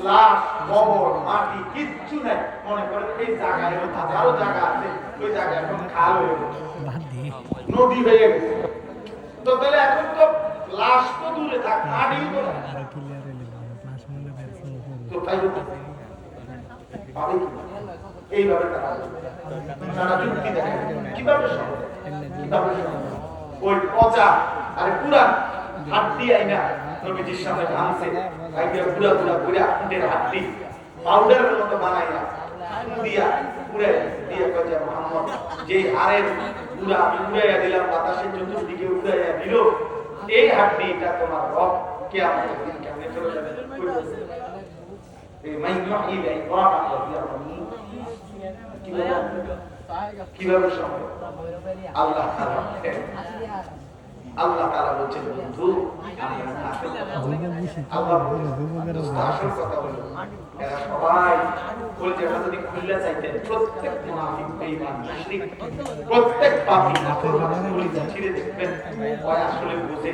লাশ কবর মাটি কিচ্ছু নেই, মনে করেন এই জায়গায় হাজারো জায়গা আছে, ওই জায়গায় এখন খাল হয়ে গেছে, নদী হয়ে গেছে। তো তাহলে এখন তো লাশ তো দূরে থাক, মাটি তো তাই এইভাবে তারা যুক্তি দেখে কিভাবে ওই পচা আরে পুরান হাড্ডি আইনা নবীজির সামনে ভাঙছে, আইনা পুরা পুরা পুরা হাড্ডির হাড্ডি পাউডারের মতো বানাইয়া দিয়া পুরে দিয়ে কয় যে মুহাম্মদ যে হাড়ের পুরা আমি উড়াইয়া দিলাম, বাতাসের চতুর্দিকে উড়াইয়া দিল, এই হাড্ডিটা তোমার রব কিয়ামতের দিন কেমনে চলে যাবে? এই মাইয়ুহি লাইবানা কিভাবে সম্ভব? আল্লাহ তাআলা বলছেন বন্ধু আসল কথা হলো এরা সবাই বলছে যদি খুললে চাইতেন প্রত্যেক মুনাফিক বেঈমান মুশরিক প্রত্যেক পাপী ছিঁড়ে দেখবেন ওই আসলে বুঝে